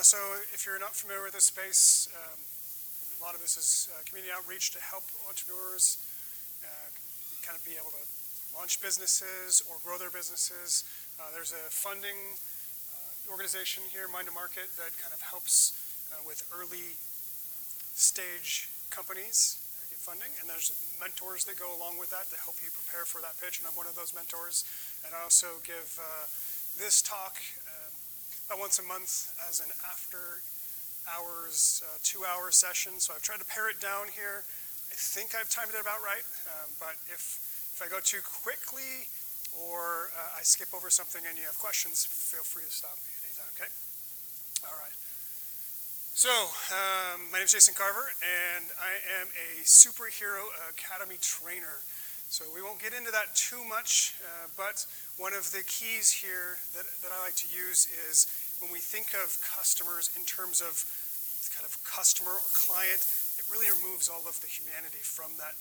So if you're not familiar with this space, a lot of this is community outreach to help entrepreneurs kind of be able to launch businesses or grow their businesses. There's a funding organization here, Mind to Market, that kind of helps with early stage companies get funding, and there's mentors that go along with that to help you prepare for that pitch, and I'm one of those mentors. And I also give this talk about once a month as an after hours, 2-hour session. So I've tried to pare it down here. I think I've timed it about right, but if I go too quickly or I skip over something and you have questions, feel free to stop me anytime, okay? All right. So, my name is Jason Carver, and I am a Superhero Academy trainer. So we won't get into that too much, but one of the keys here that I like to use is when we think of customers in terms of kind of customer or client, it really removes all of the humanity from that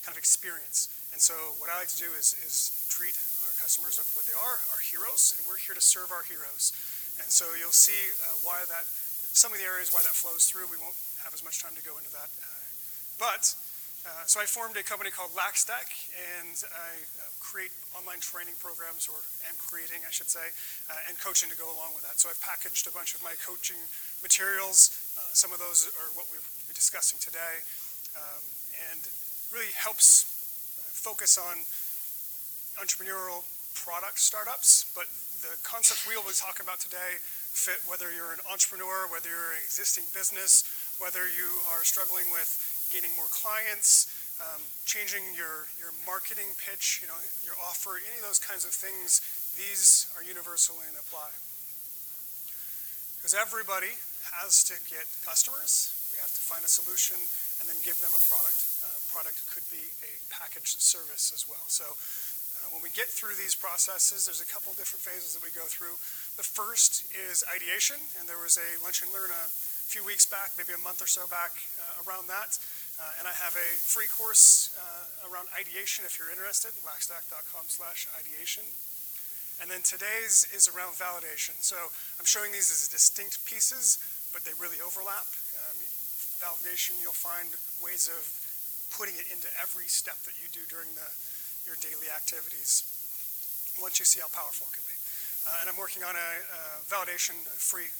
kind of experience. And so what I like to do is treat our customers of what they are, our heroes, and we're here to serve our heroes. And so you'll see why that, some of the areas why that flows through. We won't have as much time to go into that. So I formed a company called LackStack, and I create online training programs, or am creating, I should say, and coaching to go along with that. So I've packaged a bunch of my coaching materials. Some of those are what we'll be discussing today, and really helps focus on entrepreneurial product startups, but the concepts we always talk about today fit whether you're an entrepreneur, whether you're an existing business, whether you are struggling with gaining more clients, changing your marketing pitch, your offer, any of those kinds of things. These are universal and apply. Because everybody has to get customers. We have to find a solution and then give them a product. Product could be a packaged service as well. So when we get through these processes, there's a couple different phases that we go through. The first is ideation, and there was a Lunch and Learn a few weeks back, maybe a month or so back, around that. And I have a free course around ideation if you're interested, lackstack.com/ideation. And then today's is around validation. So I'm showing these as distinct pieces, but they really overlap. Validation, you'll find ways of putting it into every step that you do during your daily activities once you see how powerful it can be. And I'm working on a validation free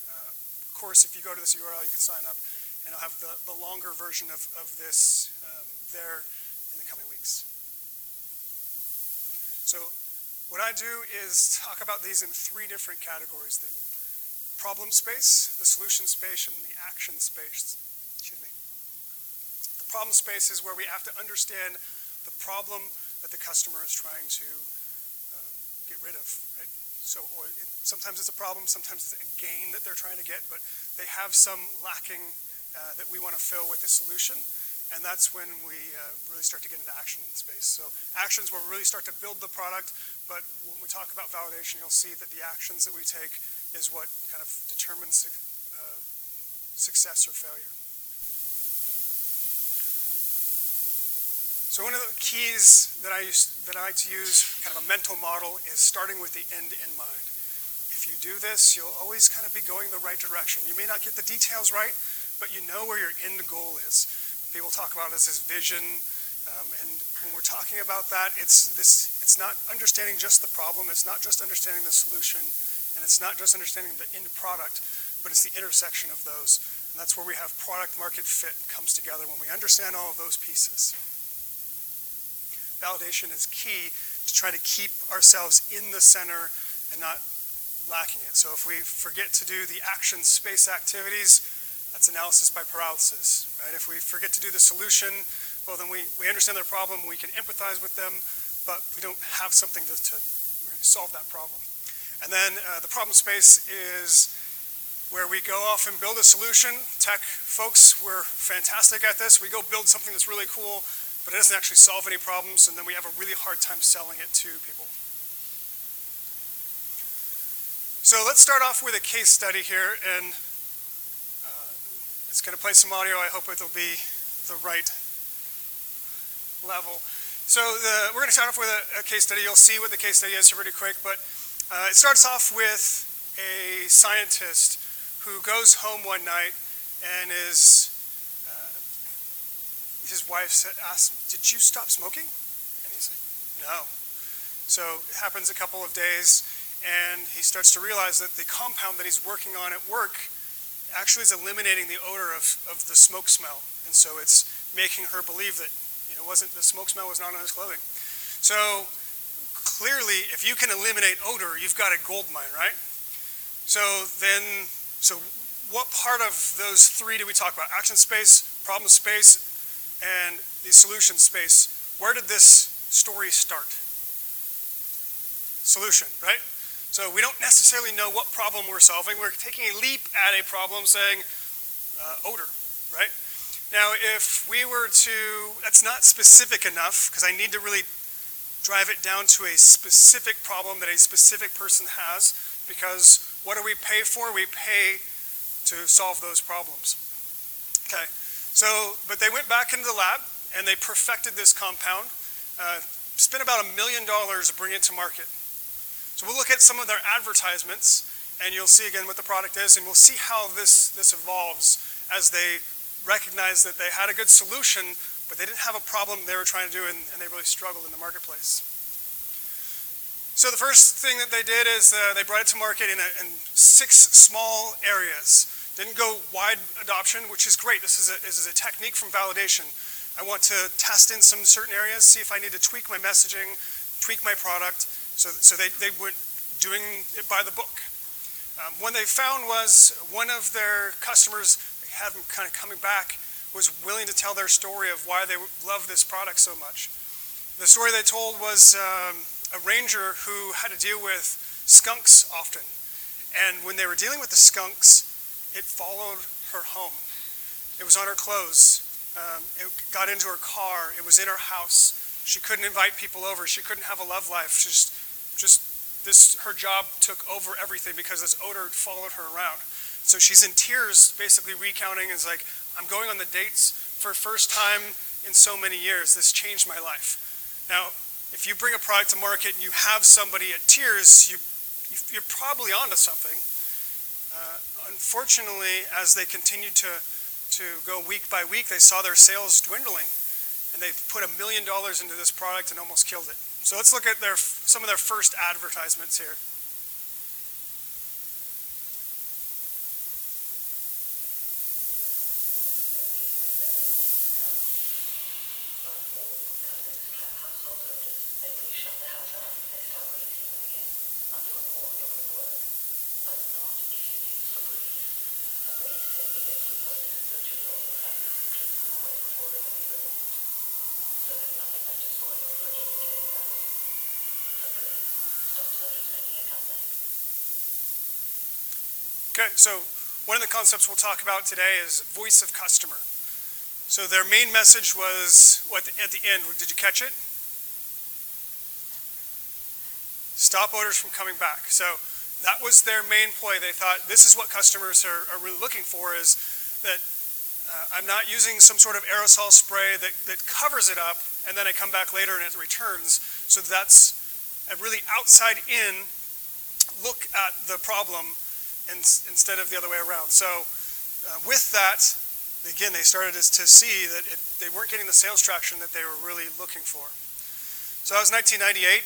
course. If you go to this URL, you can sign up, and I'll have the longer version of this there in the coming weeks. So what I do is talk about these in 3 different categories: the problem space, the solution space, and the action space. Excuse me. The problem space is where we have to understand the problem that the customer is trying to get rid of, right? So sometimes it's a problem, sometimes it's a gain that they're trying to get, but they have some lacking that we want to fill with a solution, and that's when we really start to get into action space. So actions where we really start to build the product, but when we talk about validation, you'll see that the actions that we take is what kind of determines success or failure. So one of the keys that I like to use, kind of a mental model, is starting with the end in mind. If you do this, you'll always kind of be going the right direction. You may not get the details right, but you know where your end goal is. People talk about this as vision, and when we're talking about that, it's not understanding just the problem, it's not just understanding the solution, and it's not just understanding the end product, but it's the intersection of those. And that's where we have product market fit comes together, when we understand all of those pieces. Validation is key to try to keep ourselves in the center and not lacking it. So if we forget to do the action space activities, that's analysis by paralysis, right? If we forget to do the solution, well, then we understand their problem, we can empathize with them, but we don't have something to solve that problem. And then the problem space is where we go off and build a solution. Tech folks, we're fantastic at this. We go build something that's really cool, but it doesn't actually solve any problems, and then we have a really hard time selling it to people. So let's start off with a case study here, and it's going to play some audio. I hope it'll be the right level. So we're going to start off with a case study. You'll see what the case study is pretty quick, but it starts off with a scientist who goes home one night and his wife asks, "Did you stop smoking?" And he's like, "No." So it happens a couple of days, and he starts to realize that the compound that he's working on at work actually is eliminating the odor of the smoke smell. And so it's making her believe that the smoke smell was not on his clothing. So clearly, if you can eliminate odor, you've got a gold mine, right? So what part of those three do we talk about? Action space, problem space, and the solution space. Where did this story start? Solution, right? So we don't necessarily know what problem we're solving. We're taking a leap at a problem saying odor, right? Now, if we were to, that's not specific enough because I need to really drive it down to a specific problem that a specific person has, because what do we pay for? We pay to solve those problems. Okay, but they went back into the lab and they perfected this compound, spent about $1 million to bring it to market. So we'll look at some of their advertisements and you'll see again what the product is, and we'll see how this evolves as they recognize that they had a good solution, but they didn't have a problem they were trying to do, and they really struggled in the marketplace. So the first thing that they did is they brought it to market in 6 small areas. Didn't go wide adoption, which is great. This is a technique from validation. I want to test in some certain areas, see if I need to tweak my messaging, tweak my product. So they went doing it by the book. What they found was one of their customers had them kind of coming back, was willing to tell their story of why they love this product so much. The story they told was a ranger who had to deal with skunks often. And when they were dealing with the skunks, it followed her home. It was on her clothes. It got into her car. It was in her house. She couldn't invite people over. She couldn't have a love life. Her job took over everything because this odor followed her around. So she's in tears, basically recounting, is like, I'm going on the dates for the first time in so many years. This changed my life. Now, if you bring a product to market and you have somebody at tears, you're probably onto something. Unfortunately, as they continued to go week by week, they saw their sales dwindling, and they put $1 million into this product and almost killed it. So let's look at some of their first advertisements here. Okay, so one of the concepts we'll talk about today is voice of customer. So their main message was, at the end, did you catch it? Stop odors from coming back. So that was their main ploy. They thought this is what customers are really looking for, is that I'm not using some sort of aerosol spray that covers it up and then I come back later and it returns. So that's a really outside-in look at the problem instead of the other way around. So with that, again, they started to see that they weren't getting the sales traction that they were really looking for. So that was 1998,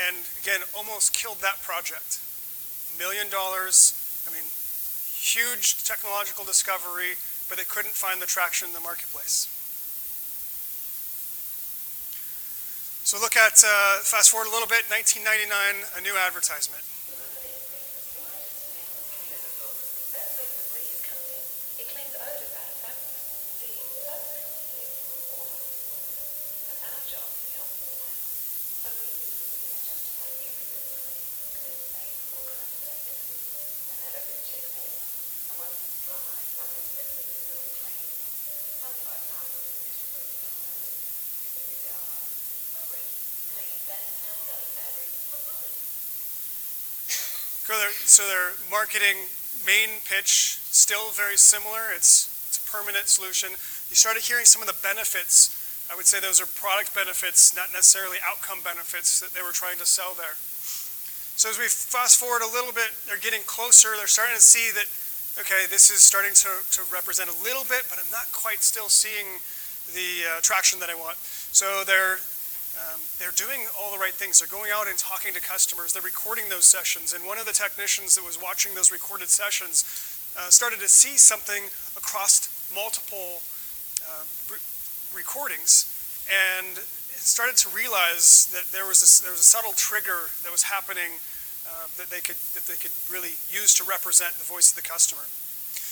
and again, almost killed that project. $1 million, huge technological discovery, but they couldn't find the traction in the marketplace. So look at, fast forward a little bit, 1999, a new advertisement. So their marketing main pitch, still very similar. It's a permanent solution. You started hearing some of the benefits. I would say those are product benefits, not necessarily outcome benefits that they were trying to sell there. So as we fast forward a little bit, they're getting closer. They're starting to see that, okay, this is starting to represent a little bit, but I'm not quite still seeing the traction that I want. So they're doing all the right things. They're going out and talking to customers. They're recording those sessions. And one of the technicians that was watching those recorded sessions started to see something across multiple recordings, and started to realize that there was a subtle trigger that was happening that they could really use to represent the voice of the customer.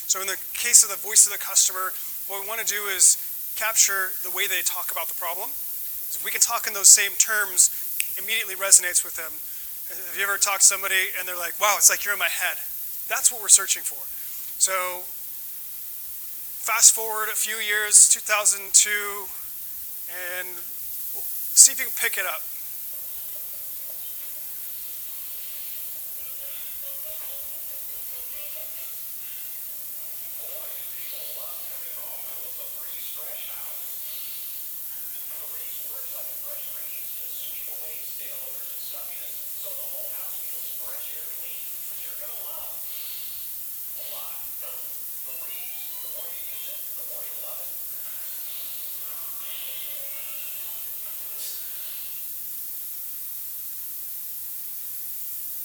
So in the case of the voice of the customer, what we want to do is capture the way they talk about the problem. If we can talk in those same terms, immediately resonates with them. Have you ever talked to somebody and they're like, wow, it's like you're in my head? That's what we're searching for. So fast forward a few years, 2002, and see if you can pick it up.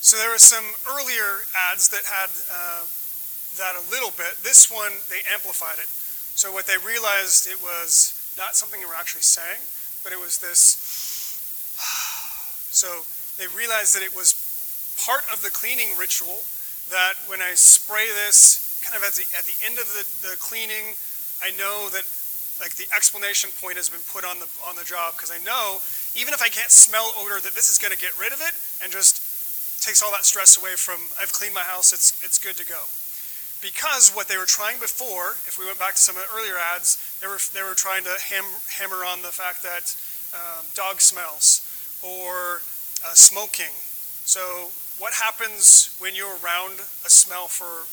So there were some earlier ads that had that a little bit. This one, they amplified it. So what they realized, it was not something they were actually saying, but it was this. So they realized that it was part of the cleaning ritual, that when I spray this, kind of at the end of the cleaning, I know that like the explanation point has been put on the job, because I know even if I can't smell odor, that this is going to get rid of it and just takes all that stress away from, I've cleaned my house, it's good to go. Because what they were trying before, if we went back to some of the earlier ads, they were trying to hammer on the fact that dog smells or smoking. So what happens when you're around a smell for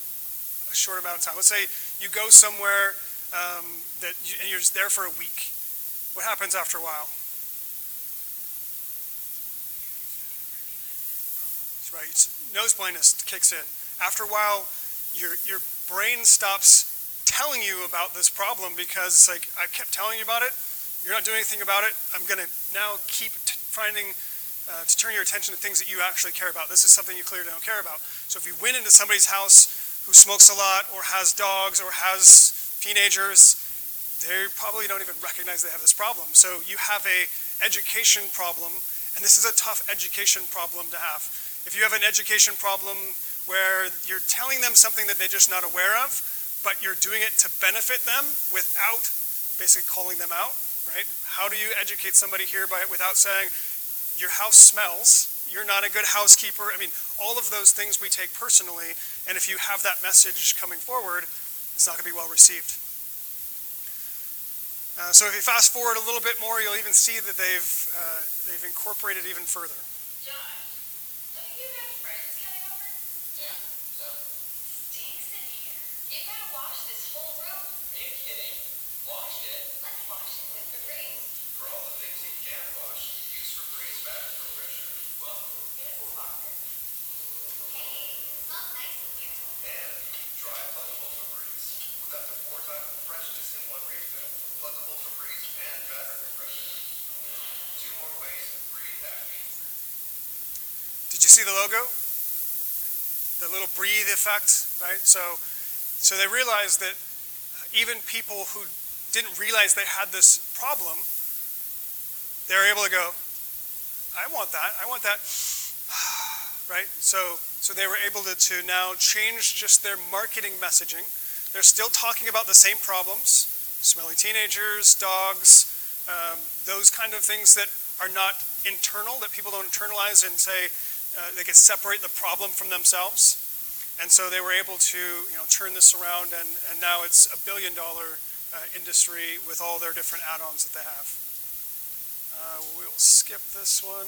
a short amount of time? Let's say you go somewhere and you're just there for a week. What happens after a while? Right, nose blindness kicks in. After a while, your brain stops telling you about this problem, because it's like, I kept telling you about it, you're not doing anything about it, I'm going to now keep finding to turn your attention to things that you actually care about. This is something you clearly don't care about. So if you went into somebody's house who smokes a lot or has dogs or has teenagers, they probably don't even recognize they have this problem. So you have a education problem, and this is a tough education problem to have. If you have an education problem where you're telling them something that they're just not aware of, but you're doing it to benefit them without basically calling them out, right? How do you educate somebody here without saying, your house smells, you're not a good housekeeper? I mean, all of those things we take personally, and if you have that message coming forward, it's not going to be well received. So if you fast forward a little bit more, you'll even see that they've incorporated even further. Did you see the logo? The little breathe effect, right? So they realized that even people who didn't realize they had this problem, they were able to go, I want that, right? So they were able to now change just their marketing messaging. They're still talking about the same problems, smelly teenagers, dogs, those kind of things that are not internal, that people don't internalize and say, they can separate the problem from themselves. And so they were able to turn this around, and now it's $1 billion industry with all their different add-ons that they have. We'll skip this one.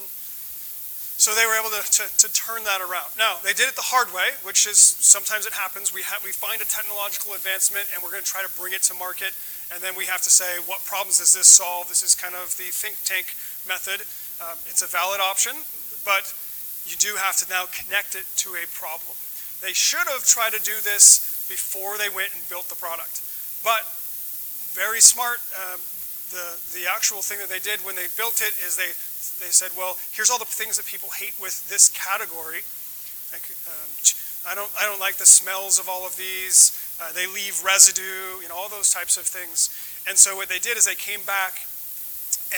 So they were able to turn that around. Now, they did it the hard way, which is sometimes it happens. We find a technological advancement and we're going to try to bring it to market, and then we have to say, what problems does this solve? This is kind of the think tank method. It's a valid option, but you do have to now connect it to a problem. They should have tried to do this before they went and built the product. But very smart, the actual thing that they did when they built it is they said, well, here's all the things that people hate with this category. Like, I don't like the smells of all of these. They leave residue, all those types of things. And so what they did is they came back,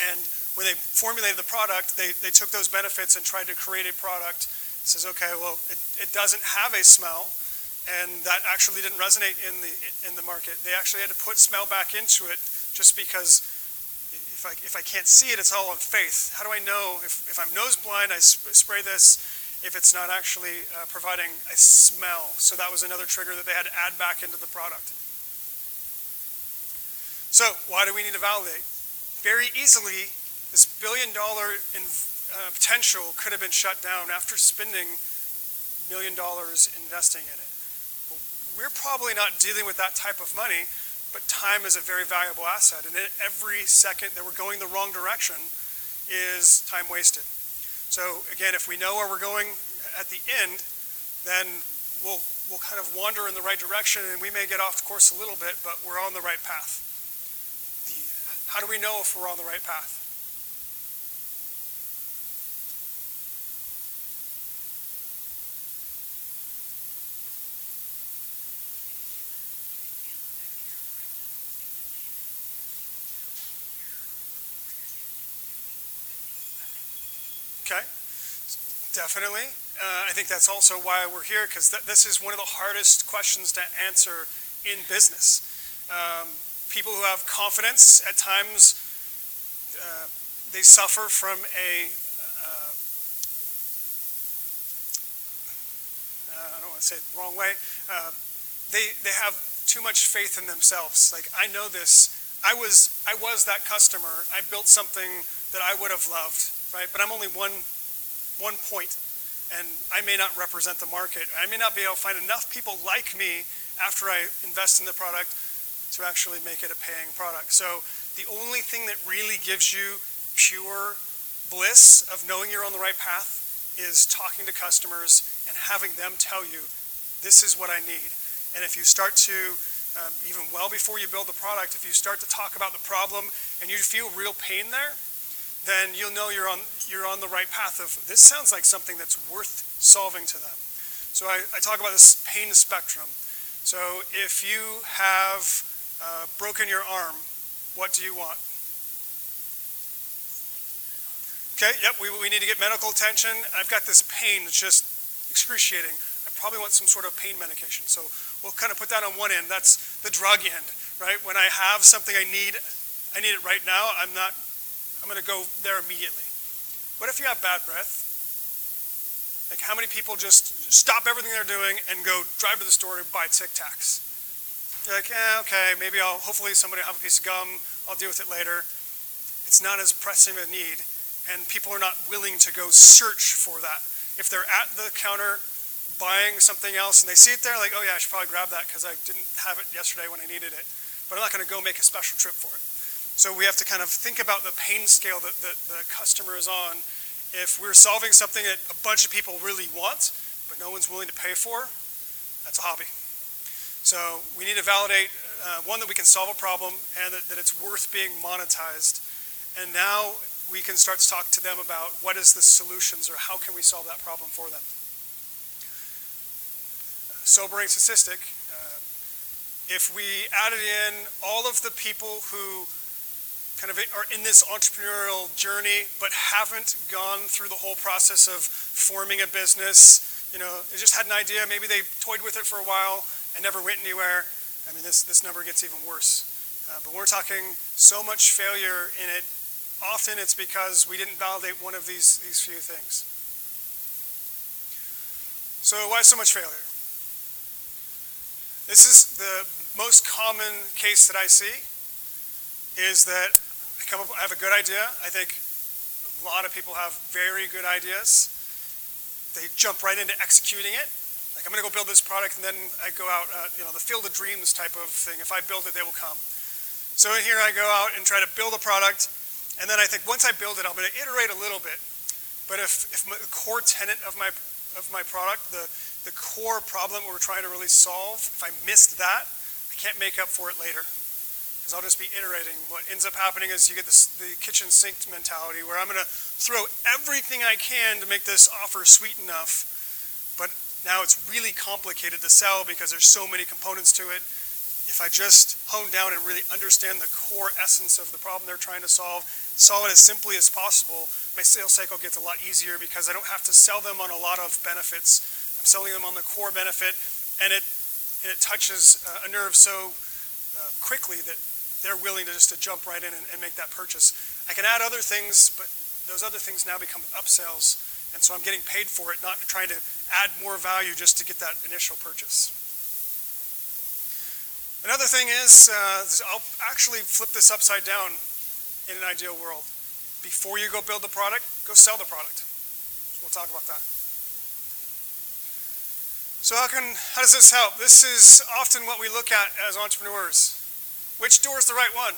and when they formulated the product, they took those benefits and tried to create a product. It says, okay, well, it doesn't have a smell, and that actually didn't resonate in the market. They actually had to put smell back into it, just because if I can't see it, it's all on faith. How do I know if I'm nose blind, I spray this, if it's not actually providing a smell? So that was another trigger that they had to add back into the product. So why do we need to validate? Very easily, this $1 billion potential could have been shut down after spending $1 million investing in it. Well, we're probably not dealing with that type of money, but time is a very valuable asset, and every second that we're going the wrong direction is time wasted. So again, if we know where we're going at the end, then we'll kind of wander in the right direction, and we may get off course a little bit, but we're on the right path. How do we know if we're on the right path? Okay, definitely. I think that's also why we're here, because this is one of the hardest questions to answer in business. People who have confidence, at times, they suffer from I don't want to say it the wrong way, they have too much faith in themselves. Like, I know this. I was that customer. I built something that I would have loved. Right? But I'm only one point, and I may not represent the market. I may not be able to find enough people like me after I invest in the product to actually make it a paying product. So the only thing that really gives you pure bliss of knowing you're on the right path is talking to customers and having them tell you, this is what I need. And if you start to, even well before you build the product, if you start to talk about the problem and you feel real pain there, then you'll know you're on the right path of, this sounds like something that's worth solving to them. So I talk about this pain spectrum. So if you have broken your arm, what do you want? Okay, yep, we need to get medical attention. I've got this pain that's just excruciating. I probably want some sort of pain medication. So we'll kind of put that on one end. That's the drug end, right? When I have something I need it right now, I'm going to go there immediately. What if you have bad breath? Like, how many people just stop everything they're doing and go drive to the store to buy Tic Tacs? You're like, okay, maybe hopefully somebody will have a piece of gum, I'll deal with it later. It's not as pressing a need, and people are not willing to go search for that. If they're at the counter buying something else and they see it there, like, oh yeah, I should probably grab that because I didn't have it yesterday when I needed it. But I'm not going to go make a special trip for it. So we have to kind of think about the pain scale that the customer is on. If we're solving something that a bunch of people really want, but no one's willing to pay for, that's a hobby. So we need to validate, one, that we can solve a problem and that it's worth being monetized. And now we can start to talk to them about what is the solutions, or how can we solve that problem for them. Sobering statistic, if we added in all of the people who kind of are in this entrepreneurial journey but haven't gone through the whole process of forming a business, they just had an idea, maybe they toyed with it for a while and never went anywhere, I mean, this number gets even worse. But we're talking so much failure in it. Often it's because we didn't validate one of these few things. So why so much failure? This is the most common case that I see, is that I have a good idea. I think a lot of people have very good ideas. They jump right into executing it. Like, I'm going to go build this product, and then I go out, the field of dreams type of thing. If I build it, they will come. So here I go out and try to build a product, and then I think once I build it, I'm going to iterate a little bit. But if the core tenet of my product, the core problem we're trying to really solve, if I missed that, I can't make up for it later. Because I'll just be iterating. What ends up happening is you get the kitchen sink mentality where I'm going to throw everything I can to make this offer sweet enough, but now it's really complicated to sell because there's so many components to it. If I just hone down and really understand the core essence of the problem they're trying to solve it as simply as possible, my sales cycle gets a lot easier because I don't have to sell them on a lot of benefits. I'm selling them on the core benefit, and it touches a nerve so quickly that they're willing to jump right in and make that purchase. I can add other things, but those other things now become upsells, and so I'm getting paid for it, not trying to add more value just to get that initial purchase. Another thing is, I'll actually flip this upside down in an ideal world. Before you go build the product, go sell the product. So we'll talk about that. So how does this help? This is often what we look at as entrepreneurs. Which door is the right one?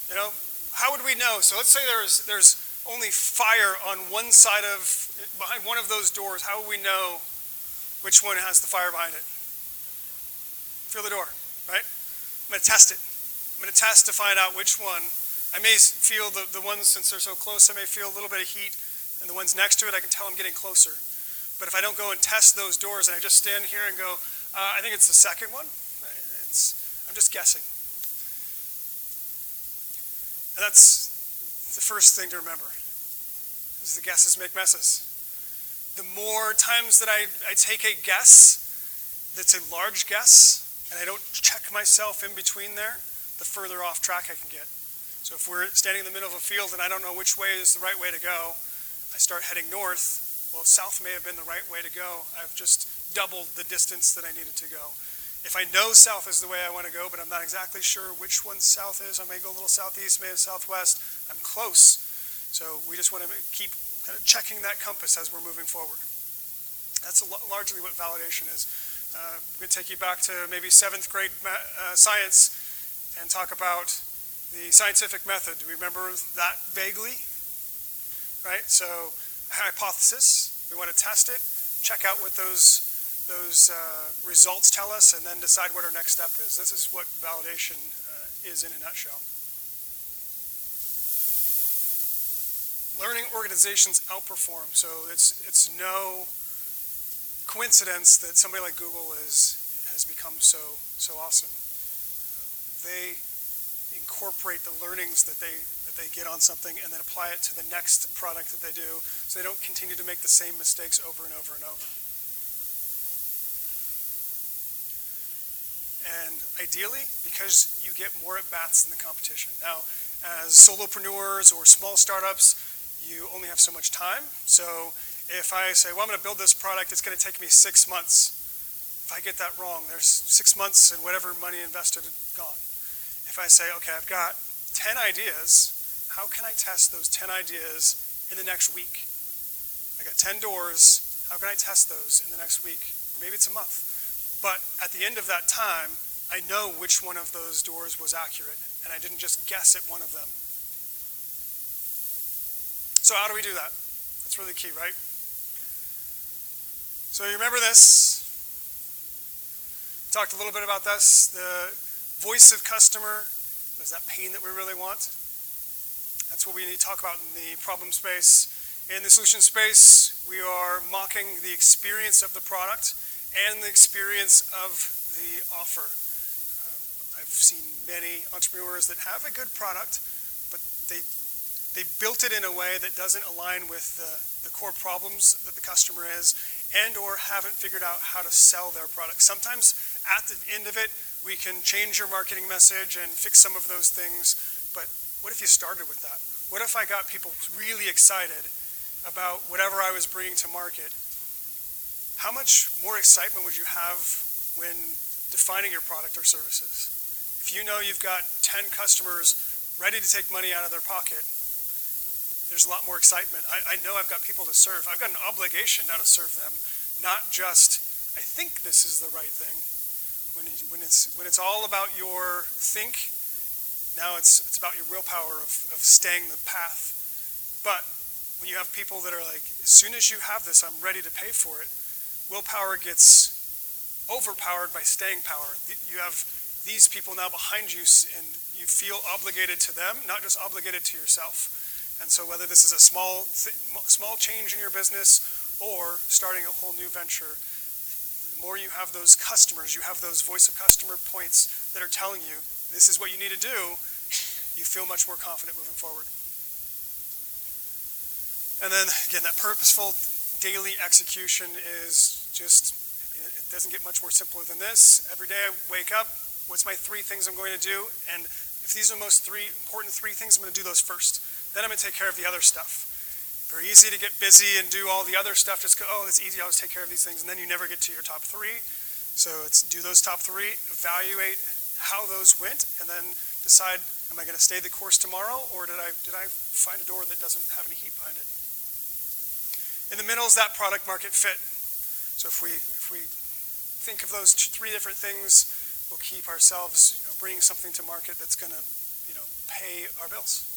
You know, how would we know? So let's say there's only fire on one side behind one of those doors. How would we know which one has the fire behind it? Feel the door, right? I'm going to test it. I'm going to test to find out which one. I may feel the ones, since they're so close, I may feel a little bit of heat, and the ones next to it, I can tell I'm getting closer. But if I don't go and test those doors and I just stand here and go, I think it's the second one, I'm just guessing. And that's the first thing to remember, is the guesses make messes. The more times that I take a guess that's a large guess, and I don't check myself in between there, the further off track I can get. So if we're standing in the middle of a field and I don't know which way is the right way to go, I start heading north. Well, south may have been the right way to go. I've just doubled the distance that I needed to go. If I know south is the way I want to go, but I'm not exactly sure which one south is, I may go a little southeast, maybe southwest, I'm close. So we just want to keep kind of checking that compass as we're moving forward. That's largely what validation is. I'm going to take you back to maybe 7th grade science and talk about the scientific method. Do we remember that vaguely? Right? So hypothesis, we want to test it, check out what those results tell us, and then decide what our next step is. This is what validation is in a nutshell. Learning organizations outperform. So it's no coincidence that somebody like Google has become so awesome. They incorporate the learnings that they get on something and then apply it to the next product that they do, so they don't continue to make the same mistakes over and over and over. And ideally, because you get more at-bats than the competition. Now, as solopreneurs or small startups, you only have so much time. So if I say, well, I'm going to build this product, it's going to take me 6 months. If I get that wrong, there's 6 months and whatever money invested gone. If I say, okay, I've got 10 ideas, how can I test those 10 ideas in the next week? I got 10 doors, how can I test those in the next week? Or maybe it's a month. But at the end of that time, I know which one of those doors was accurate, and I didn't just guess at one of them. So how do we do that? That's really key, right? So you remember this. Talked a little bit about this. The voice of customer is that pain that we really want. That's what we need to talk about in the problem space. In the solution space, we are mocking the experience of the product and the experience of the offer. I've seen many entrepreneurs that have a good product, but they built it in a way that doesn't align with the core problems that the customer is, and or haven't figured out how to sell their product. Sometimes at the end of it, we can change your marketing message and fix some of those things, but what if you started with that? What if I got people really excited about whatever I was bringing to market? How much more excitement would you have when defining your product or services? If you know you've got 10 customers ready to take money out of their pocket, there's a lot more excitement. I know I've got people to serve. I've got an obligation now to serve them, not just, I think this is the right thing. When it's all about your think, Now it's about your willpower of staying the path. But when you have people that are like, as soon as you have this, I'm ready to pay for it, willpower gets overpowered by staying power. You have these people now behind you, and you feel obligated to them, not just obligated to yourself. And so whether this is a small change in your business or starting a whole new venture, the more you have those customers, you have those voice of customer points that are telling you this is what you need to do, you feel much more confident moving forward. And then again, that purposeful daily execution is just, it doesn't get much more simpler than this. Every day I wake up, what's my 3 things I'm going to do? And if these are the most important 3 things, I'm going to do those first. Then I'm going to take care of the other stuff. Very easy to get busy and do all the other stuff. Just go, oh, it's easy, I'll just take care of these things. And then you never get to your top 3. So it's do those top 3, evaluate how those went, and then decide, am I going to stay the course tomorrow, or did I find a door that doesn't have any heat behind it? In the middle is that product market fit. So if we think of those 3 different things, we'll keep ourselves bringing something to market that's going to pay our bills.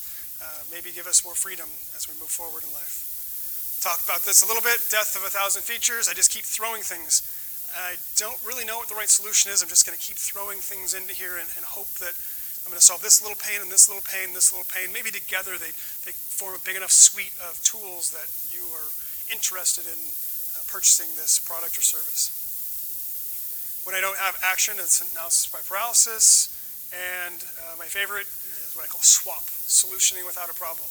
Maybe give us more freedom as we move forward in life. Talked about this a little bit, death of 1,000 features. I just keep throwing things. I don't really know what the right solution is. I'm just going to keep throwing things into here and hope that I'm going to solve this little pain and this little pain and this little pain. Maybe together they form a big enough suite of tools that you are interested in purchasing this product or service. When I don't have action, it's analysis by paralysis. And my favorite is what I call SWAP, solutioning without a problem.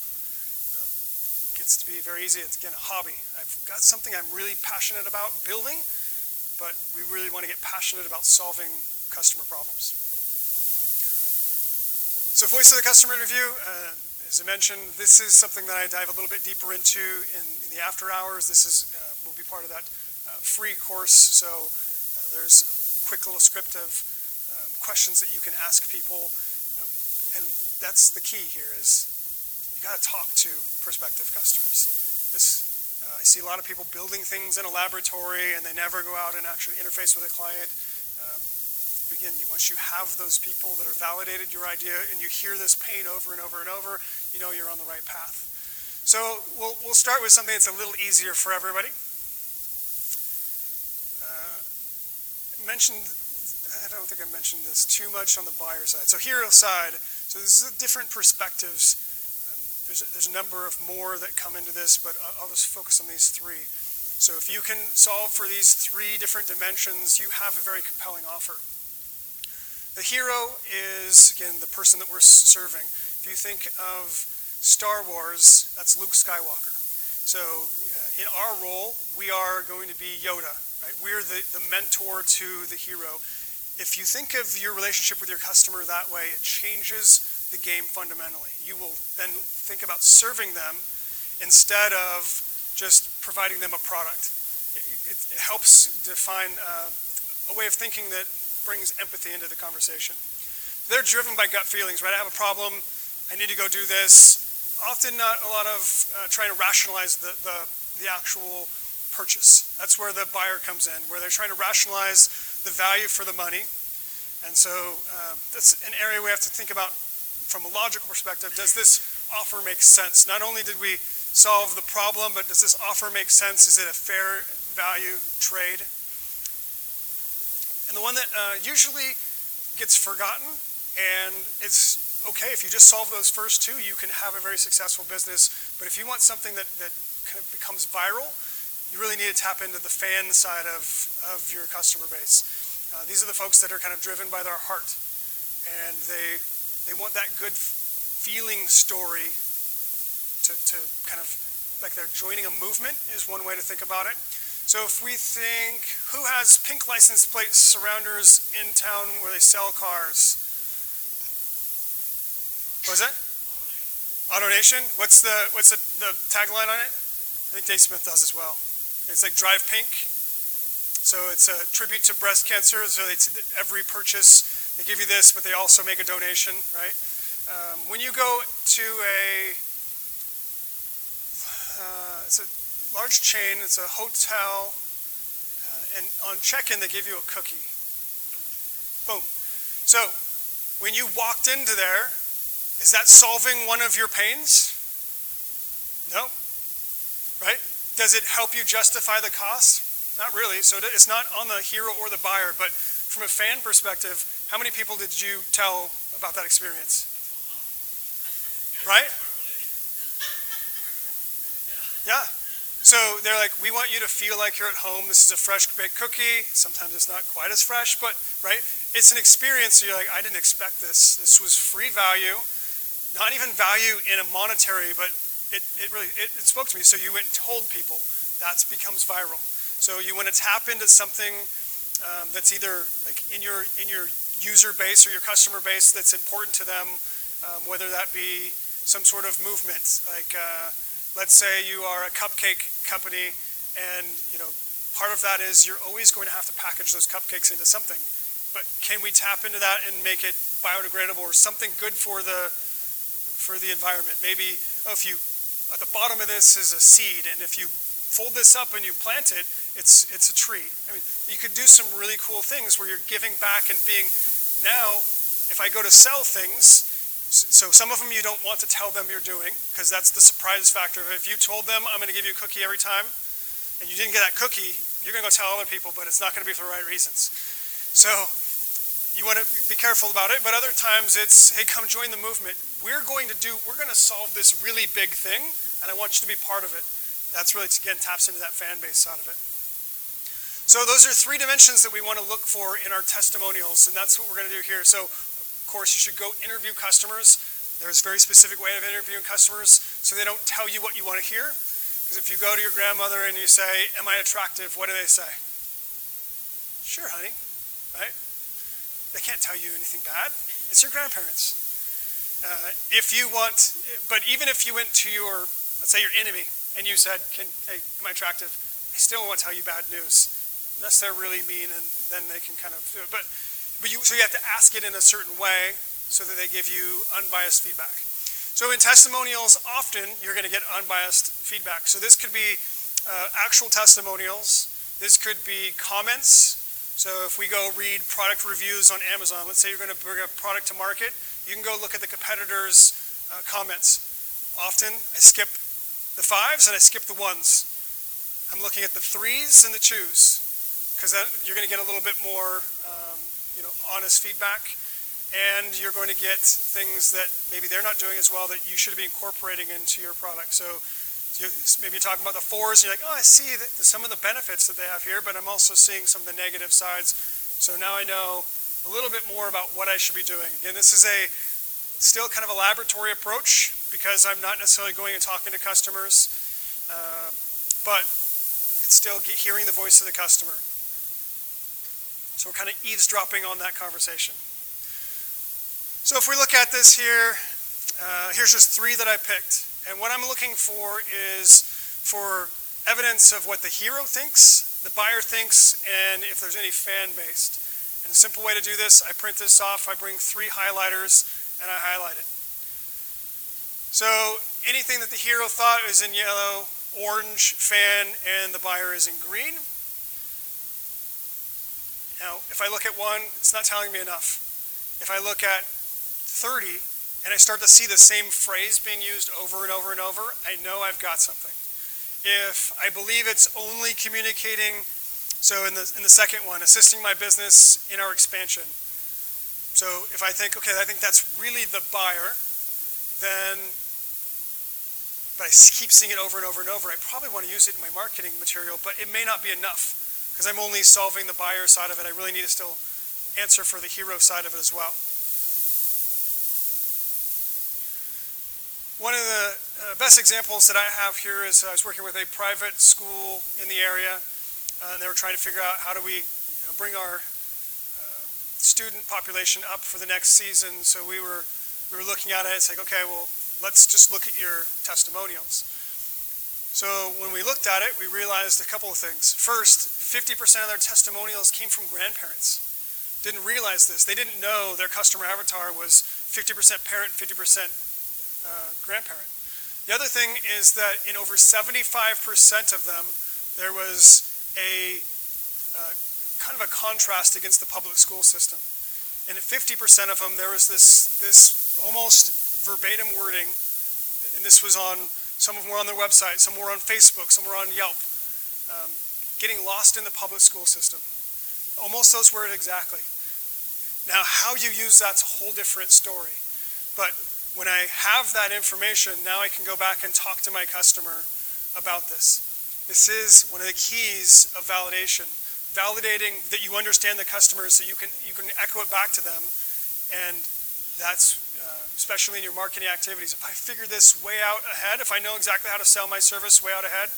Gets to be very easy. It's, again, a hobby. I've got something I'm really passionate about building, but we really want to get passionate about solving customer problems. So voice of the customer interview, as I mentioned, this is something that I dive a little bit deeper into in the after hours. This will be part of that free course. So there's a quick little script of questions that you can ask people. And that's the key here is you got to talk to prospective customers. I see a lot of people building things in a laboratory and they never go out and actually interface with a client. Again, once you have those people that have validated your idea and you hear this pain over and over and over, you know you're on the right path. So we'll start with something that's a little easier for everybody. I don't think I mentioned this too much on the buyer side. So hero side, so this is different perspectives. There's a number of more that come into this, but I'll just focus on these 3. So if you can solve for these 3 different dimensions, you have a very compelling offer. The hero is, again, the person that we're serving. If you think of Star Wars, that's Luke Skywalker. So in our role, we are going to be Yoda, right? We're the mentor to the hero. If you think of your relationship with your customer that way, it changes the game fundamentally. You will then think about serving them instead of just providing them a product. It helps define a way of thinking that brings empathy into the conversation. They're driven by gut feelings, right? I have a problem, I need to go do this. Often not a lot of trying to rationalize the actual purchase. That's where the buyer comes in, where they're trying to rationalize the value for the money. And so that's an area we have to think about from a logical perspective. Does this offer make sense? Not only did we solve the problem, but does this offer make sense? Is it a fair value trade? And the one that usually gets forgotten, and it's okay if you just solve those first 2, you can have a very successful business. But if you want something that kind of becomes viral, you really need to tap into the fan side of your customer base. These are the folks that are kind of driven by their heart, and they want that good feeling story to kind of, like they're joining a movement is one way to think about it. So if we think, who has pink license plate surrounders in town where they sell cars? What was that? AutoNation. What's the tagline on it? I think Dave Smith does as well. It's like Drive Pink. So it's a tribute to breast cancer. So every purchase, they give you this, but they also make a donation, right? When you go to it's a large chain, it's a hotel, and on check-in they give you a cookie. Boom. So when you walked into there, Is that solving one of your pains? No, right? Does it help you justify the cost? Not really. So it's not on the hero or the buyer, but from a fan perspective, how many people did you tell about that experience? Right? Yeah. So they're like, we want you to feel like you're at home. This is a fresh baked cookie. Sometimes it's not quite as fresh, but right? It's an experience. You're like, I didn't expect this. This was free value, not even value in a monetary, but it spoke to me. So you went and told people. That becomes viral. So you want to tap into something that's either like in your user base or your customer base that's important to them, whether that be some sort of movement. Like let's say you are a cupcake company, and part of that is you're always going to have to package those cupcakes into something. But can we tap into that and make it biodegradable or something good for the environment? Maybe if you at the bottom of this is a seed, and if you fold this up and you plant it, it's a tree. I mean, you could do some really cool things where you're giving back and being. Now, if I go to sell things, so some of them you don't want to tell them you're doing, because that's the surprise factor. If you told them, I'm going to give you a cookie every time, and you didn't get that cookie, you're going to go tell other people, but it's not going to be for the right reasons. So you want to be careful about it, but other times it's, hey, come join the movement. We're going to solve this really big thing, and I want you to be part of it. That's really, again, taps into that fan base side of it. So those are 3 dimensions that we want to look for in our testimonials, and that's what we're going to do here. So, of course, you should go interview customers. There's a very specific way of interviewing customers, so they don't tell you what you want to hear. Because if you go to your grandmother and you say, am I attractive, what do they say? Sure, honey, right? They can't tell you anything bad. It's your grandparents. But even if you went to your, let's say your enemy, and you said, hey, am I attractive? I still want to tell you bad news. Unless they're really mean, and then they can kind of do it. So you have to ask it in a certain way so that they give you unbiased feedback. So in testimonials, often you're going to get unbiased feedback. So this could be actual testimonials. This could be comments. So if we go read product reviews on Amazon, let's say you're going to bring a product to market, you can go look at the competitors' comments. Often I skip the 5s and I skip the 1s. I'm looking at the 3s and the 2s, because you're going to get a little bit more honest feedback, and you're going to get things that maybe they're not doing as well that you should be incorporating into your product. So maybe you're talking about the 4s, and you're like, oh, I see some of the benefits that they have here, but I'm also seeing some of the negative sides. So now I know a little bit more about what I should be doing. Again, this is still kind of a laboratory approach, because I'm not necessarily going and talking to customers, but it's still hearing the voice of the customer. So we're kind of eavesdropping on that conversation. So if we look at this here, here's just 3 that I picked. And what I'm looking for is for evidence of what the hero thinks, the buyer thinks, and if there's any fan-based. And a simple way to do this, I print this off, I bring 3 highlighters, and I highlight it. So anything that the hero thought is in yellow, orange, fan, and the buyer is in green. Now, if I look at 1, it's not telling me enough. If I look at 30, and I start to see the same phrase being used over and over and over, I know I've got something. If I believe it's only communicating, so in the second one, assisting my business in our expansion. So if I think, okay, I think that's really the buyer, but I keep seeing it over and over and over, I probably want to use it in my marketing material, but it may not be enough, because I'm only solving the buyer side of it. I really need to still answer for the hero side of it as well. One of the best examples that I have here is I was working with a private school in the area, and they were trying to figure out how do we bring our student population up for the next season. So we were looking at it. It's like, okay, well, let's just look at your testimonials. So when we looked at it, we realized a couple of things. First, 50% of their testimonials came from grandparents. Didn't realize this. They didn't know their customer avatar was 50% parent, 50% grandparent. The other thing is that in over 75% of them, there was a kind of a contrast against the public school system. And at 50% of them, there was this almost verbatim wording, and this was on, some of them were on their website, some were on Facebook, some were on Yelp, getting lost in the public school system. Almost those words exactly. Now, how you use that's a whole different story. But when I have that information, now I can go back and talk to my customer about this. This is one of the keys of validation. Validating that you understand the customer so you can echo it back to them. And that's, especially in your marketing activities. If I figure this way out ahead, if I know exactly how to sell my service way out ahead,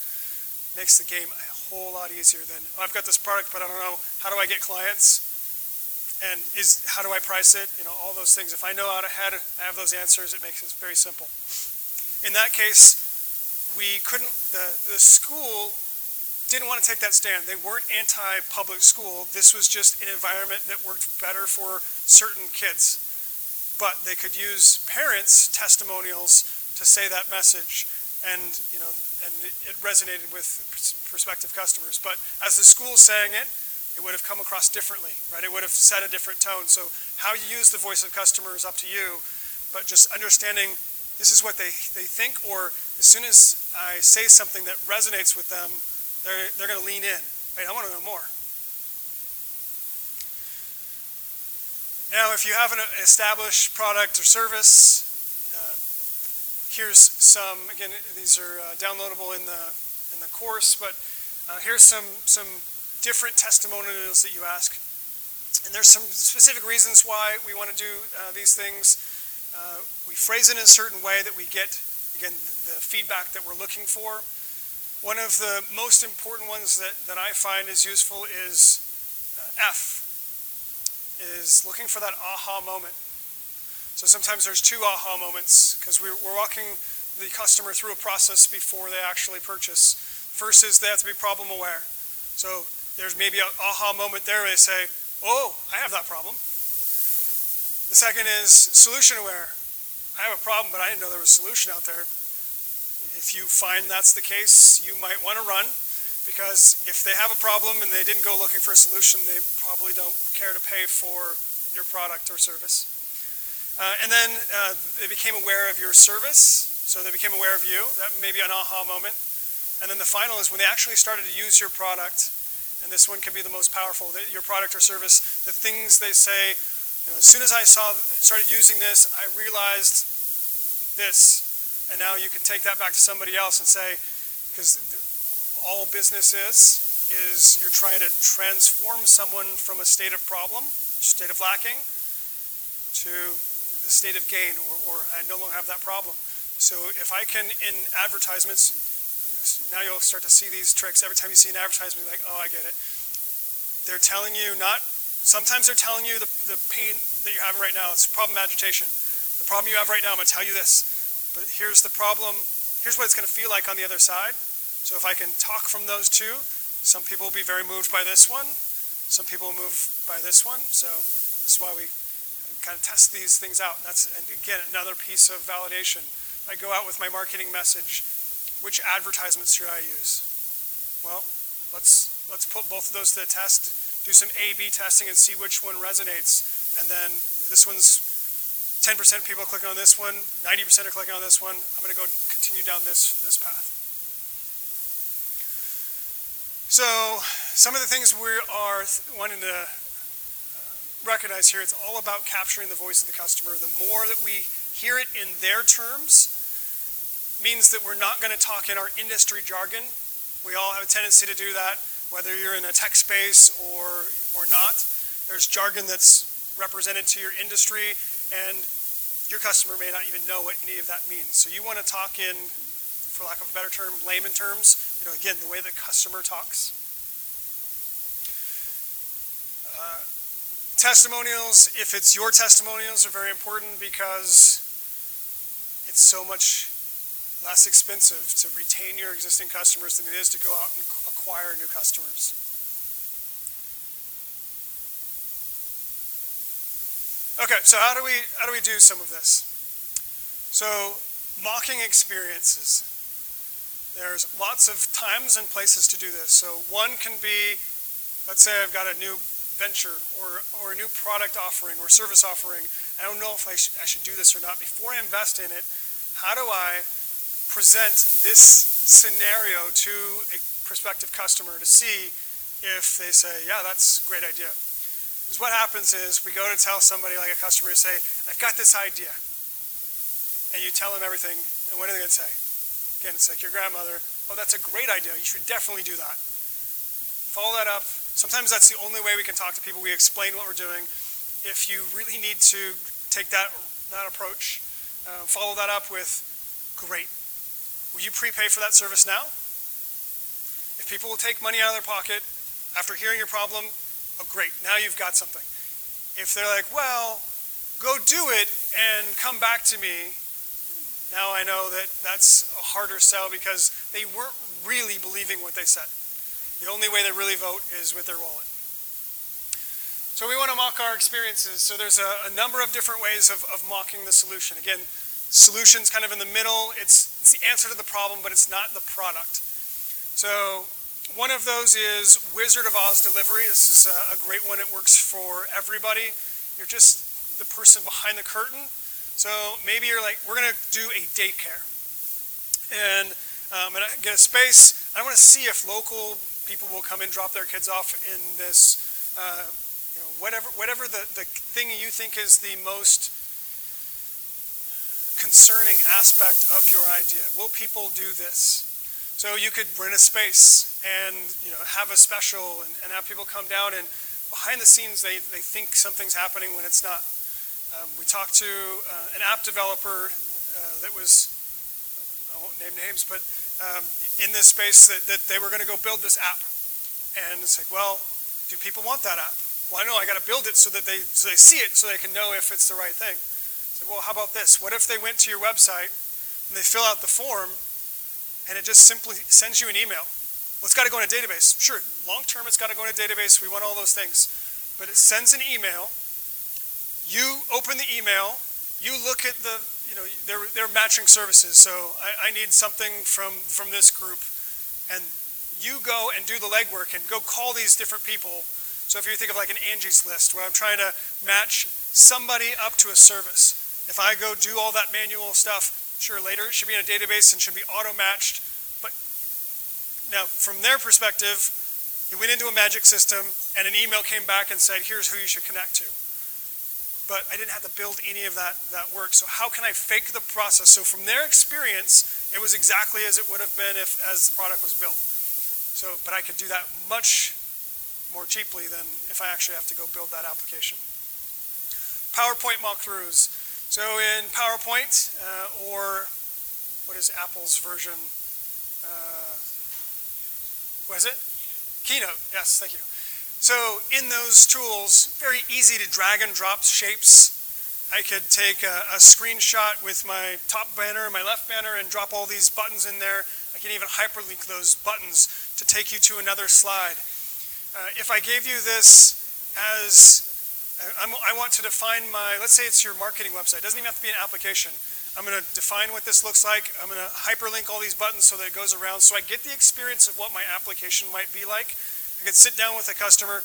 makes the game a whole lot easier than, oh, I've got this product, but I don't know, how do I get clients? And how do I price it? All those things. If I know out ahead, I have those answers, it makes it very simple. In that case, the school didn't want to take that stand. They weren't anti-public school. This was just an environment that worked better for certain kids. But they could use parents' testimonials to say that message, and it resonated with prospective customers. But as the school saying it, it would have come across differently, right? It would have set a different tone. So how you use the voice of customer is up to you, but just understanding this is what they think, or as soon as I say something that resonates with them, they're going to lean in. Right? I want to know more. Now, if you have an established product or service, here's some. Again, these are downloadable in the course, but here's some different testimonials that you ask. And there's some specific reasons why we want to do these things. We phrase it in a certain way that we get, again, the feedback that we're looking for. One of the most important ones that I find is useful is F, is looking for that aha moment. So sometimes there's two aha moments because we're walking the customer through a process before they actually purchase. First is they have to be problem aware. So there's maybe an aha moment there where they say, oh, I have that problem. The second is solution aware. I have a problem, but I didn't know there was a solution out there. If you find that's the case, you might want to run, because if they have a problem and they didn't go looking for a solution, they probably don't care to pay for your product or service. And then they became aware of your service, so they became aware of you. That may be an aha moment. And then the final is when they actually started to use your product, and this one can be the most powerful, your product or service, the things they say, as soon as I started using this, I realized this. And now you can take that back to somebody else and say, because all business is you're trying to transform someone from a state of problem, state of lacking, to the state of gain, or I no longer have that problem. So if I can, in advertisements, now you'll start to see these tricks. Every time you see an advertisement, you're like, oh, I get it. They're telling you sometimes they're telling you the pain that you're having right now. It's problem agitation. The problem you have right now, I'm going to tell you this. But here's the problem. Here's what it's going to feel like on the other side. So if I can talk from those two, some people will be very moved by this one. Some people will move by this one. So this is why we kind of test these things out. And again, another piece of validation. I go out with my marketing message. Which advertisements should I use? Well, let's put both of those to the test. Do some A/B testing and see which one resonates. And then this one's 10% of people clicking on this one, 90% are clicking on this one. I'm going to go continue down this path. So some of the things we are wanting to recognize here, it's all about capturing the voice of the customer. The more that we hear it in their terms means that we're not going to talk in our industry jargon. We all have a tendency to do that, whether you're in a tech space or not. There's jargon that's represented to your industry, and your customer may not even know what any of that means. So you want to talk in, for lack of a better term, layman terms, again, the way the customer talks. Testimonials, if it's your testimonials, are very important because it's so much less expensive to retain your existing customers than it is to go out and acquire new customers. Okay, so how do we do some of this? So mocking experiences. There's lots of times and places to do this. So one can be, let's say I've got a new venture or a new product offering or service offering, I don't know if I should do this or not. Before I invest in it, how do I present this scenario to a prospective customer to see if they say, yeah, that's a great idea. Because what happens is we go to tell somebody like a customer, you say, I've got this idea. And you tell them everything, and what are they going to say? Again, it's like your grandmother, oh, that's a great idea. You should definitely do that. Follow that up. Sometimes that's the only way we can talk to people. We explain what we're doing. If you really need to take that approach, follow that up with, great. Will you prepay for that service now? If people will take money out of their pocket after hearing your problem, oh great, now you've got something. If they're like, well, go do it and come back to me, now I know that that's a harder sell because they weren't really believing what they said. The only way they really vote is with their wallet. So we want to mock our experiences. So there's a number of different ways of mocking the solution. Again, solution's kind of in the middle. It's the answer to the problem, but it's not the product. So one of those is Wizard of Oz delivery. This is a great one. It works for everybody. You're just the person behind the curtain. So maybe you're like, we're going to do a daycare. And I'm going to get a space. I want to see if local people will come and drop their kids off in this whatever the thing you think is the most concerning aspect of your idea. Will people do this? So you could rent a space and have a special and have people come down, and behind the scenes they think something's happening when it's not. We talked to an app developer that was, I won't name names, but in this space that they were going to go build this app. And it's like, well, do people want that app? Well, I know I got to build it so they see it so they can know if it's the right thing. So, well, how about this? What if they went to your website and they fill out the form and it just simply sends you an email? Well, it's got to go in a database. Sure, long term it's got to go in a database. We want all those things. But it sends an email. You open the email. You look at their matching services. So I need something from this group. And you go and do the legwork and go call these different people. So if you think of like an Angie's List, where I'm trying to match somebody up to a service. If I go do all that manual stuff, sure, later it should be in a database and should be auto-matched. But now, from their perspective, it went into a magic system and an email came back and said, here's who you should connect to. But I didn't have to build any of that work. So how can I fake the process? So from their experience, it was exactly as it would have been as the product was built. So, but I could do that much more cheaply than if I actually have to go build that application. PowerPoint walkthroughs. So in PowerPoint, or what is Apple's version? What is it? Keynote, yes, thank you. So in those tools, very easy to drag and drop shapes. I could take a screenshot with my top banner and my left banner and drop all these buttons in there. I can even hyperlink those buttons to take you to another slide. If I gave you this as, I want to define let's say it's your marketing website. It doesn't even have to be an application. I'm going to define what this looks like. I'm going to hyperlink all these buttons so that it goes around so I get the experience of what my application might be like. I could sit down with a customer.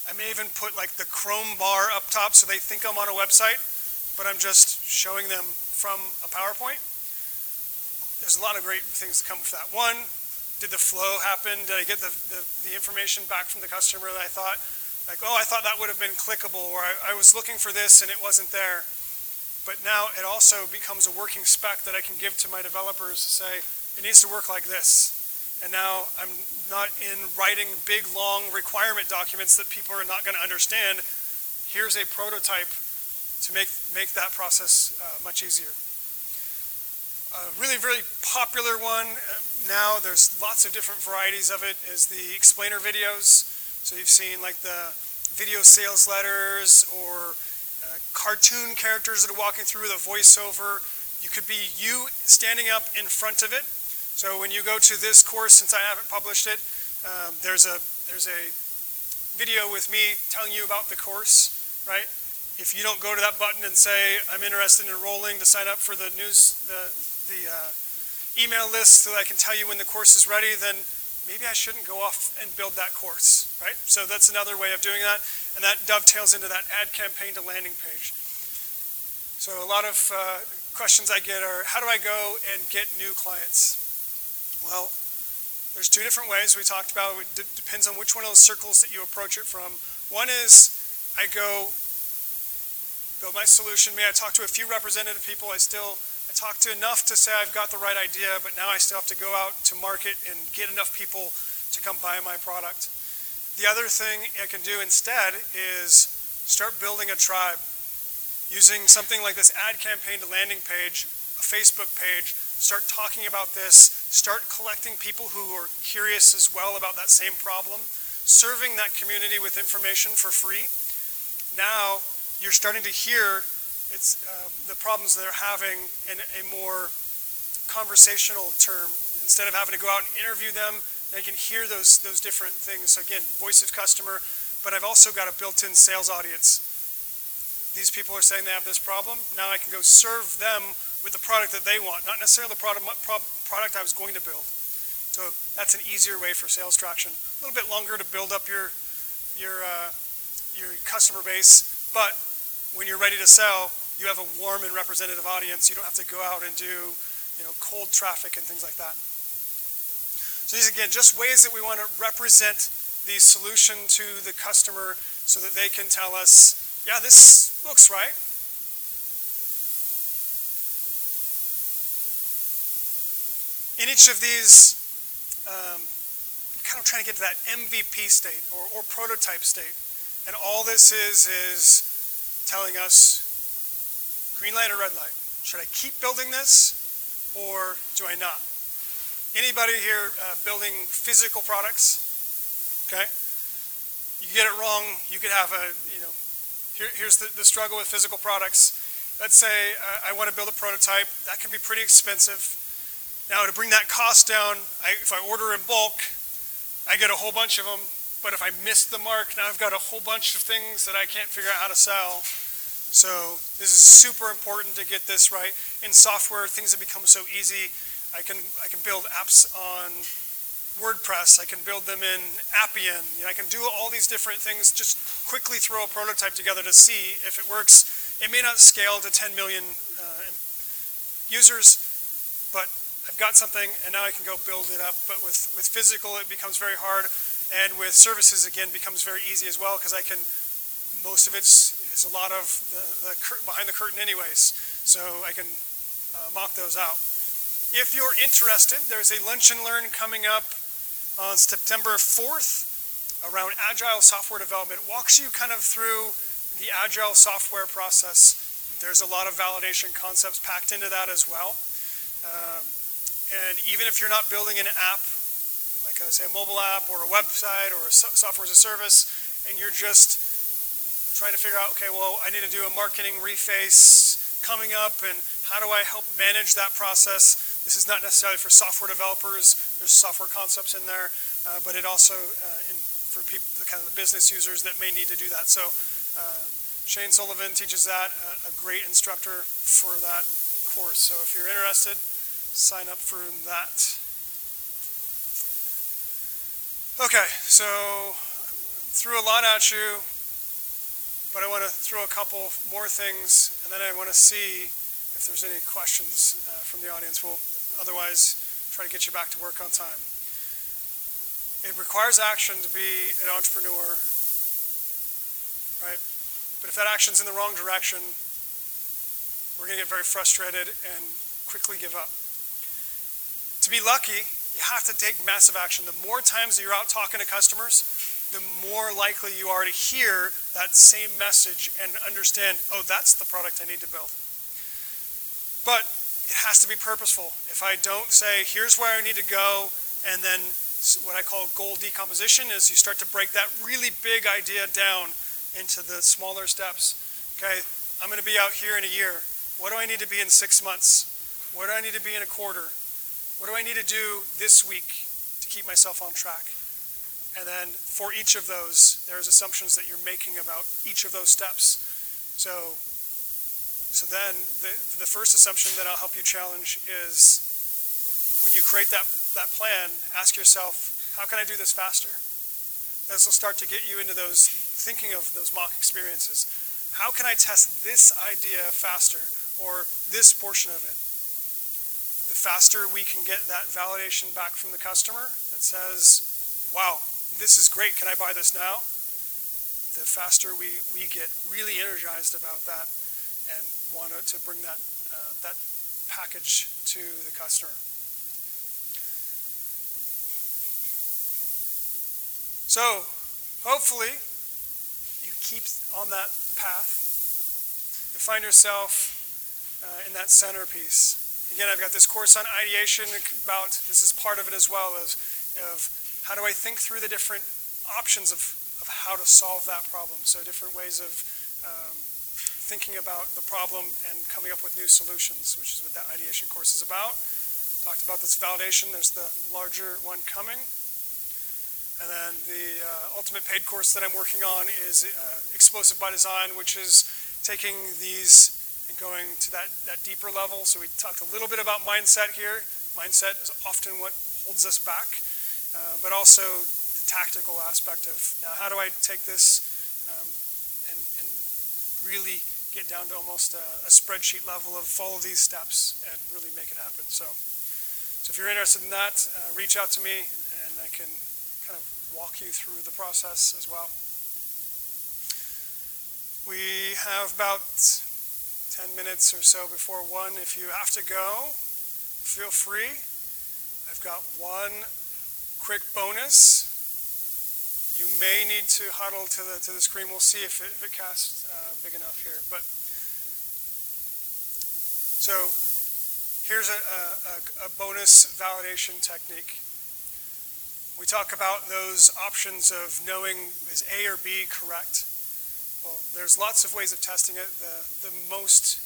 I may even put like the Chrome bar up top so they think I'm on a website, but I'm just showing them from a PowerPoint. There's a lot of great things that come with that. One, did the flow happen? Did I get the information back from the customer that I thought? Like, oh, I thought that would have been clickable, or I was looking for this and it wasn't there. But now it also becomes a working spec that I can give to my developers to say, it needs to work like this. And now I'm not in writing big, long requirement documents that people are not going to understand. Here's a prototype to make that process much easier. A really, really popular one now, there's lots of different varieties of it, is the explainer videos. So you've seen like the video sales letters or cartoon characters that are walking through the voiceover. You could be you standing up in front of it. So when you go to this course, since I haven't published it, there's a video with me telling you about the course, right? If you don't go to that button and say, I'm interested in enrolling to sign up for the email list so that I can tell you when the course is ready, then maybe I shouldn't go off and build that course, right? So that's another way of doing that, and that dovetails into that add campaign to landing page. So a lot of questions I get are, how do I go and get new clients? Well, there's two different ways we talked about. It depends on which one of those circles that you approach it from. One is I go build my solution. I talk to a few representative people. I talk to enough to say I've got the right idea, but now I still have to go out to market and get enough people to come buy my product. The other thing I can do instead is start building a tribe. Using something like this ad campaign to landing page, a Facebook page, start talking about this, start collecting people who are curious as well about that same problem, serving that community with information for free. Now you're starting to hear the problems that they're having in a more conversational term. Instead of having to go out and interview them, they can hear those different things. So again, voice of customer, but I've also got a built-in sales audience. These people are saying they have this problem. Now I can go serve them with the product that they want, not necessarily the product I was going to build. So that's an easier way for sales traction. A little bit longer to build up your customer base, but when you're ready to sell, you have a warm and representative audience. You don't have to go out and do cold traffic and things like that. So these, again, just ways that we want to represent the solution to the customer so that they can tell us, yeah, this looks right. In each of these, you're kind of trying to get to that MVP state or prototype state. And all this is telling us, green light or red light? Should I keep building this or do I not? Anybody here building physical products? Okay? You get it wrong, you could have here's the struggle with physical products. Let's say I want to build a prototype. That can be pretty expensive. Now to bring that cost down, if I order in bulk, I get a whole bunch of them. But if I miss the mark, now I've got a whole bunch of things that I can't figure out how to sell. So this is super important to get this right. In software, things have become so easy. I can build apps on WordPress. I can build them in Appian. I can do all these different things. Just quickly throw a prototype together to see if it works. It may not scale to 10 million users, but I've got something, and now I can go build it up. But with physical, it becomes very hard, and with services, again, becomes very easy as well because most of it's a lot of the behind the curtain anyways, so I can mock those out. If you're interested, there's a Lunch and Learn coming up on September 4th around Agile software development. It walks you kind of through the Agile software process. There's a lot of validation concepts packed into that as well. And even if you're not building an app, like I say, a mobile app or a website or a software as a service, and you're just trying to figure out, okay, well, I need to do a marketing reface coming up, and how do I help manage that process? This is not necessarily for software developers. There's software concepts in there, but it also for people, the kind of the business users that may need to do that. So Shane Sullivan teaches that, a great instructor for that course. So if you're interested, sign up for that. Okay, so threw a lot at you, but I want to throw a couple more things, and then I want to see if there's any questions from the audience. We'll otherwise try to get you back to work on time. It requires action to be an entrepreneur, right? But if that action's in the wrong direction, we're going to get very frustrated and quickly give up. To be lucky, you have to take massive action. The more times that you're out talking to customers, the more likely you are to hear that same message and understand, oh, that's the product I need to build. But it has to be purposeful. If I don't say, here's where I need to go, and then what I call goal decomposition is you start to break that really big idea down into the smaller steps. Okay, I'm going to be out here in a year. What do I need to be in 6 months? What do I need to be in a quarter? What do I need to do this week to keep myself on track? And then for each of those, there's assumptions that you're making about each of those steps. So then the first assumption that I'll help you challenge is when you create that plan, ask yourself, how can I do this faster? This will start to get you into those, thinking of those mock experiences. how can I test this idea faster or this portion of it? The faster we can get that validation back from the customer that says, wow, this is great, can I buy this now? The faster we get really energized about that and want to bring that package to the customer. So, hopefully, you keep on that path. You find yourself in that centerpiece. Again, I've got this course on ideation about, this is part of it as well, of how do I think through the different options of how to solve that problem. So different ways of thinking about the problem and coming up with new solutions, which is what that ideation course is about. Talked about this validation, there's the larger one coming. And then the ultimate paid course that I'm working on is Explosive by Design, which is taking these and going to that deeper level. So we talked a little bit about mindset here. Mindset is often what holds us back, but also the tactical aspect of, now how do I take this and really get down to almost a spreadsheet level of follow these steps and really make it happen. So if you're interested in that, reach out to me and I can kind of walk you through the process as well. We have about 10 minutes or so before 1. If you have to go, feel free. I've got one quick bonus. You may need to huddle to the screen. We'll see if it casts big enough here. But so here's a bonus validation technique. We talk about those options of knowing, is A or B correct? Well, there's lots of ways of testing it. The most,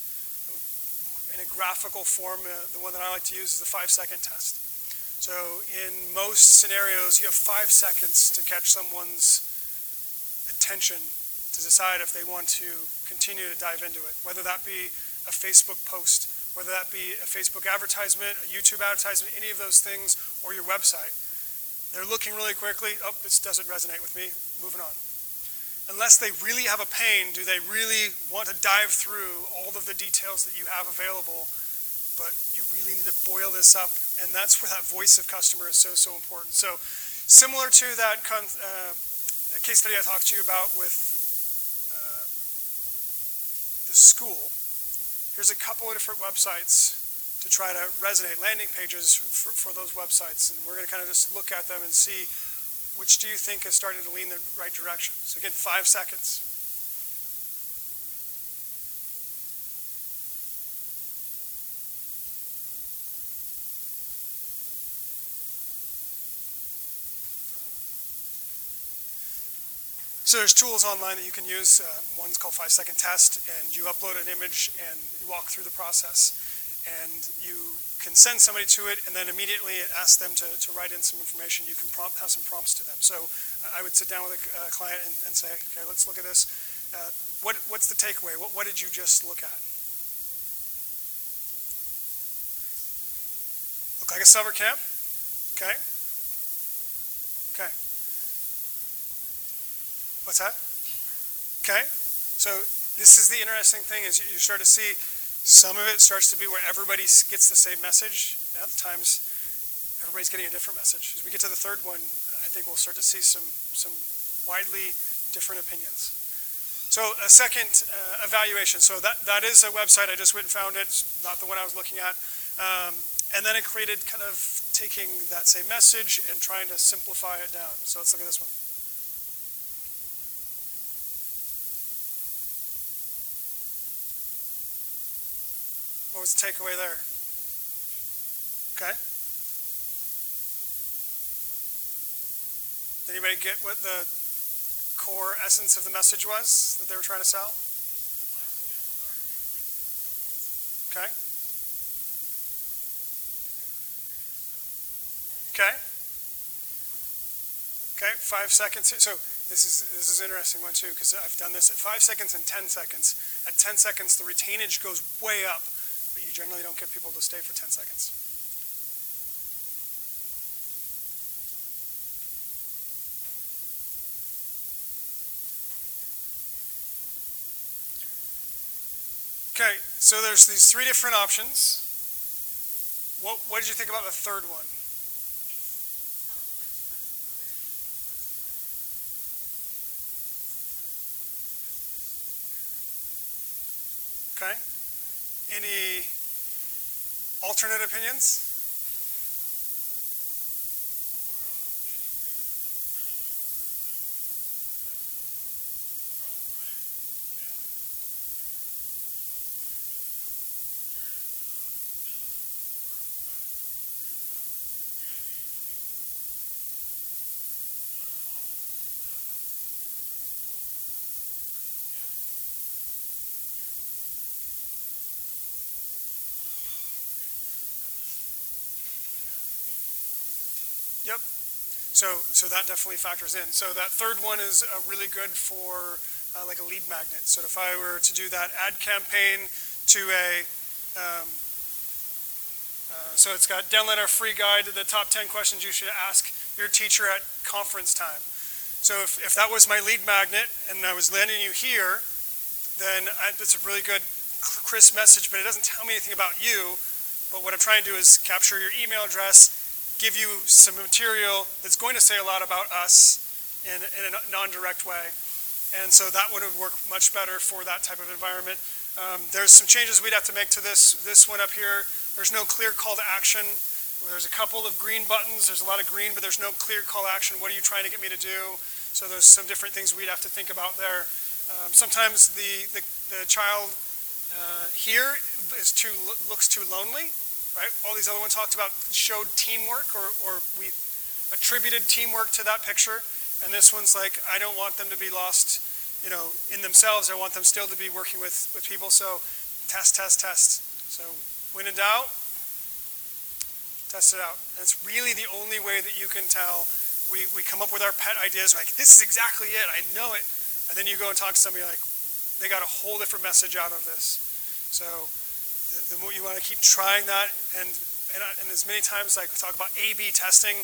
in a graphical form, the one that I like to use is the 5-second test. So in most scenarios, you have 5 seconds to catch someone's attention to decide if they want to continue to dive into it, whether that be a Facebook post, whether that be a Facebook advertisement, a YouTube advertisement, any of those things, or your website. They're looking really quickly, oh, this doesn't resonate with me, moving on. Unless they really have a pain, do they really want to dive through all of the details that you have available, but you really need to boil this up, and that's where that voice of customer is so important. So similar to that case study I talked to you about with the school, here's a couple of different websites to try to resonate, landing pages for those websites, and we're going to kind of just look at them and see which do you think is starting to lean the right direction. So again, 5 seconds. So there's tools online that you can use. One's called 5-second test, and you upload an image and you walk through the process. And you can send somebody to it, and then immediately ask them to write in some information. You can have some prompts to them. So I would sit down with a client and say, okay, let's look at this. What's the takeaway? What did you just look at? Look like a summer camp? Okay. Okay. What's that? Okay. So this is the interesting thing, is you start to see some of it starts to be where everybody gets the same message. At times, everybody's getting a different message. As we get to the third one, I think we'll start to see some widely different opinions. So a second evaluation. So that is a website. I just went and found it. It's not the one I was looking at. And then it created kind of taking that same message and trying to simplify it down. So let's look at this one. What was the takeaway there? Okay. Did anybody get what the core essence of the message was that they were trying to sell? Okay. Okay. Okay, 5 seconds. So this is an interesting one too, because I've done this at 5 seconds and 10 seconds. At 10 seconds, the retainage goes way up, but you generally don't get people to stay for 10 seconds. Okay, so there's these three different options. What did you think about the third one? Okay. Any alternate opinions? Yep. So that definitely factors in. So that third one is really good for like a lead magnet. So if I were to do that ad campaign to a, so it's got download our free guide to the top 10 questions you should ask your teacher at conference time. So if that was my lead magnet and I was landing you here, then it's a really good crisp message, but it doesn't tell me anything about you. But what I'm trying to do is capture your email address, give you some material that's going to say a lot about us in a non-direct way. And so that one would work much better for that type of environment. There's some changes we'd have to make to this one up here. There's no clear call to action. There's a couple of green buttons. There's a lot of green, but there's no clear call to action. What are you trying to get me to do? So there's some different things we'd have to think about there. Sometimes the child here looks too lonely, right? All these other ones talked about showed teamwork, or we attributed teamwork to that picture. And this one's like, I don't want them to be lost, in themselves. I want them still to be working with people. So test. So when in doubt, test it out. And it's really the only way that you can tell. We come up with our pet ideas, like, this is exactly it, I know it. And then you go and talk to somebody like, they got a whole different message out of this. So the more you want to keep trying that, and as many times, like we talk about A/B testing,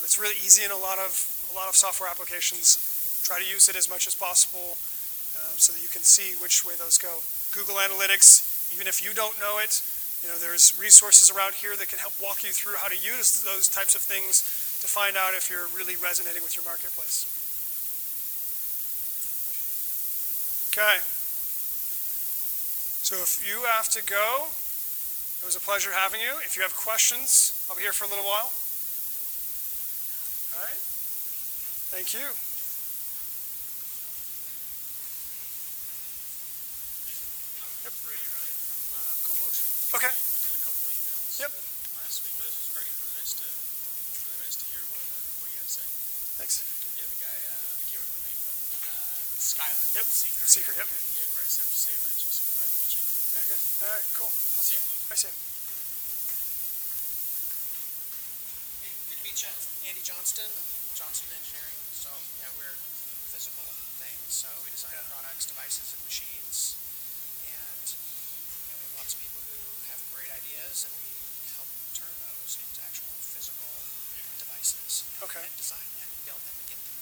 it's really easy in a lot of software applications. Try to use it as much as possible so that you can see which way those go. Google Analytics, even if you don't know it, there's resources around here that can help walk you through how to use those types of things to find out if you're really resonating with your marketplace. Okay. So if you have to go, it was a pleasure having you. If you have questions, I'll be here for a little while. All right. Thank you. Yep. Brady Ryan from CoMotion. Okay. We did a couple emails last week, but this was great. Really nice to hear what you had to say. Thanks. Yeah, the guy, I can't remember the name, but Skyler. Yep. Seeker. Yep. He had great stuff to say about you, so I'm glad to meet you. Yeah, good. All right, cool. I'll see you. I see you. Hey, good to meet you. Andy Johnston Engineering. So, yeah, we're physical things. So we design products, devices, and machines. And we have lots of people who have great ideas, and we help turn those into actual physical devices. Okay. And design them and build them and get them